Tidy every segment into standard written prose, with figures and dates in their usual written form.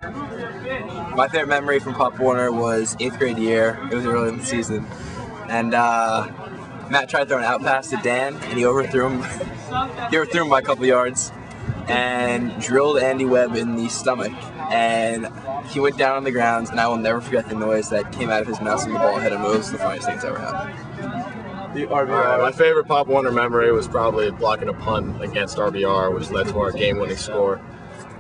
My favorite memory from Pop Warner was 8th grade year. It was early in the season, and Matt tried to throw an out pass to Dan, and he overthrew him. He overthrew him by a couple yards, and drilled Andy Webb in the stomach. And he went down on the ground, and I will never forget the noise that came out of his mouth when the ball hit him. It was the funniest thing that's ever happened. My favorite Pop Warner memory was probably blocking a punt against RBR, which led to our game-winning score.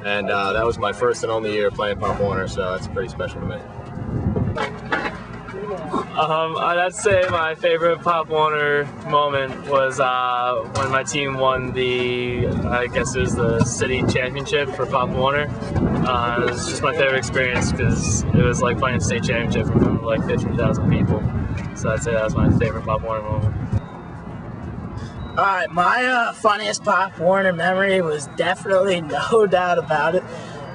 And that was my first and only year playing Pop Warner, so that's pretty special to me. I'd say my favorite Pop Warner moment was when my team won I guess it was the city championship for Pop Warner. It was just my favorite experience because it was like playing a state championship in front of like 50,000 people. So I'd say that was my favorite Pop Warner moment. Alright, my funniest Pop Warner memory was definitely, no doubt about it,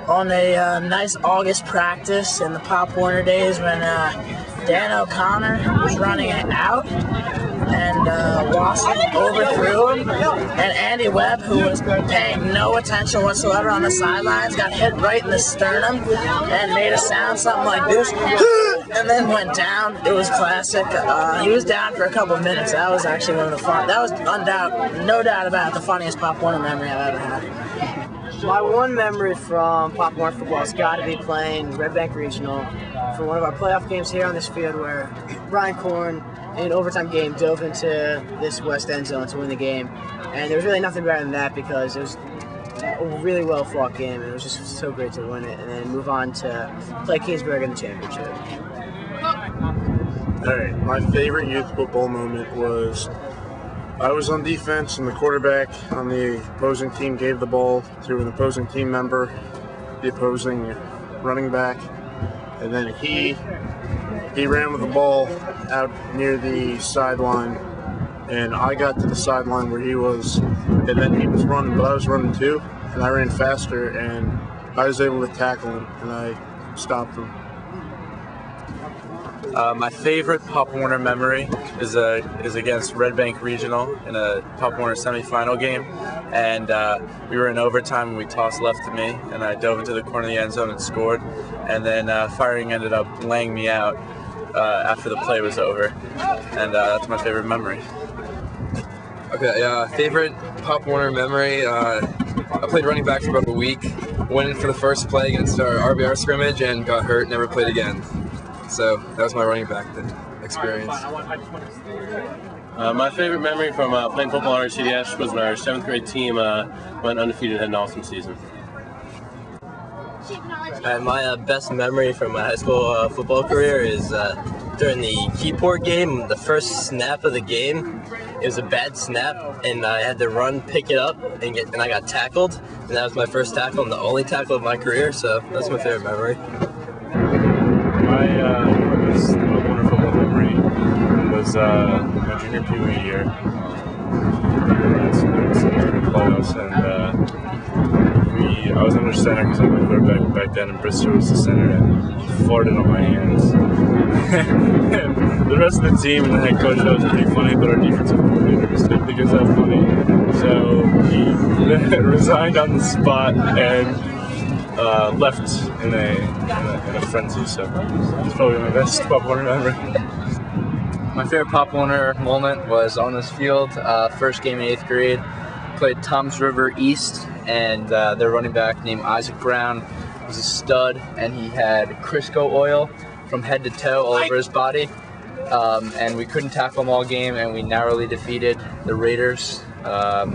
on a nice August practice in the Pop Warner days when Dan O'Connor was running it out and Lawson overthrew him, and Andy Webb, who was paying no attention whatsoever on the sidelines, got hit right in the sternum and made a sound something like this, and then went down. It was classic. He was down for a couple of minutes. That was actually one of the that was no doubt about the funniest Pop Warner memory I've ever had. My one memory from Pop Warner football has got to be playing Red Bank Regional for one of our playoff games here on this field where Brian Korn, in an overtime game, dove into this west end zone to win the game. And there was really nothing better than that because it was a really well-fought game, and it was just so great to win it and then move on to play Keensburg in the championship. Alright, my favorite youth football moment was I was on defense and the quarterback on the opposing team gave the ball to an opposing team member, the opposing running back, and then he ran with the ball out near the sideline, and I got to the sideline where he was, and then he was running, but I was running too, and I ran faster, and I was able to tackle him, and I stopped him. My favorite Pop Warner memory is against Red Bank Regional in a Pop Warner semifinal game, and we were in overtime and we tossed left to me, and I dove into the corner of the end zone and scored, and then Firing ended up laying me out after the play was over, and that's my favorite memory. Okay, favorite Pop Warner memory. I played running back for about a week. Went in for the first play against our RBR scrimmage and got hurt. Never played again. So that was my running back experience. My favorite memory from playing football on RCDS was when our 7th grade team went undefeated and had an awesome season. My best memory from my high school football career is during the Keyport game, the first snap of the game. It was a bad snap, and I had to run, pick it up, and I got tackled. And that was my first tackle and the only tackle of my career, so that's my favorite memory. My most wonderful memory was my junior Pee Wee year. It's in the playoffs, and I was under center because I played quarterback back then, and Brister was the center, and he farted on my hands. And the rest of the team and the head coach thought it was pretty funny, but our defensive coordinator just didn't think it was that funny. So he resigned on the spot and left in a frenzy. So it's probably my best Pop Warner memory. My favorite Pop Warner moment was on this field, first game in 8th grade. Played Toms River East, and their running back named Isaac Brown was a stud, and he had Crisco oil from head to toe all over his body. And we couldn't tackle him all game, and we narrowly defeated the Raiders. I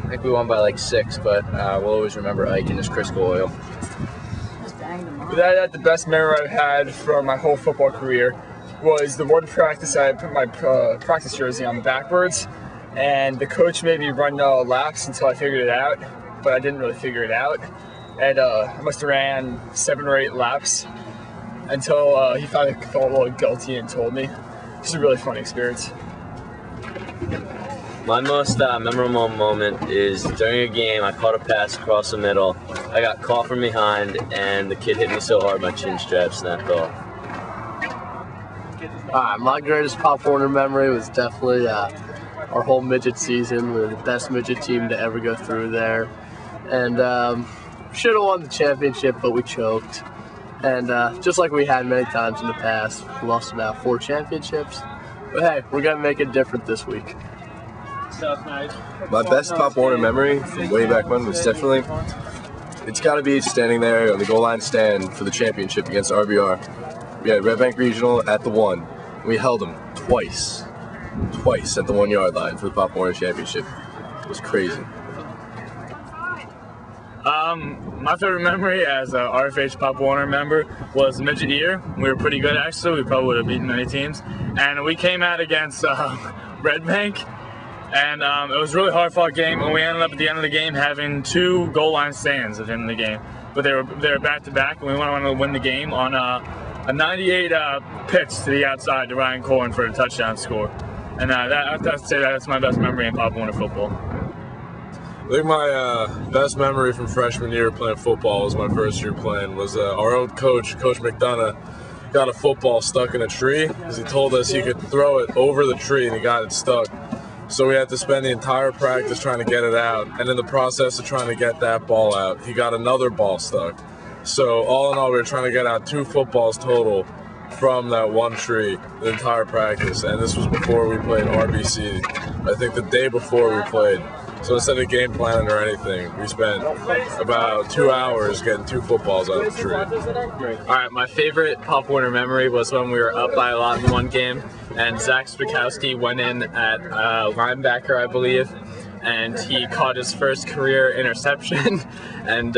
think we won by like 6, but we'll always remember Ike and his Crisco oil. The best memory I've had from my whole football career was the one practice I put my practice jersey on backwards, and the coach made me run laps until I figured it out, but I didn't really figure it out. And I must have ran 7 or 8 laps until he finally felt a little guilty and told me. It's a really fun experience. My most memorable moment is during a game, I caught a pass across the middle. I got caught from behind, and the kid hit me so hard my chin strap snapped off. My greatest Pop Warner memory was definitely our whole midget season. We were the best midget team to ever go through there. And should have won the championship, but we choked. And just like we had many times in the past, we lost about 4 championships. But hey, we're going to make it different this week. My best Pop Warner memory from way back when was definitely, it's got to be standing there on the goal line stand for the championship against RBR. We had Red Bank Regional at the 1. We held them twice at the 1 yard line for the Pop Warner championship. It was crazy. My favorite memory as a RFH Pop Warner member was midget year. We were pretty good actually. We probably would have beaten many teams. And we came out against Red Bank. And it was a really hard-fought game, and we ended up at the end of the game having 2 goal line stands at the end of the game. But they were back-to-back, and we went on to win the game on a 98 pitch to the outside to Ryan Corn for a touchdown score. And I'd say that's my best memory in Pop Warner football. I think my best memory from freshman year playing football was my first year playing was our old coach, Coach McDonough, got a football stuck in a tree because he told us he could throw it over the tree and he got it stuck. So we had to spend the entire practice trying to get it out. And in the process of trying to get that ball out, he got another ball stuck. So all in all, we were trying to get out 2 footballs total from that one tree the entire practice. And this was before we played RBC. I think the day before we played. So instead of game planning or anything, we spent about 2 hours getting 2 footballs out of the tree. All right, my favorite Pop Warner memory was when we were up by a lot in one game, and Zach Spikowski went in at linebacker, I believe, and he caught his first career interception, and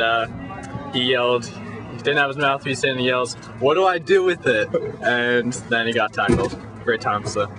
he yelled, he didn't have his mouthpiece in, he yells, "What do I do with it?" And then he got tackled. Great time, so.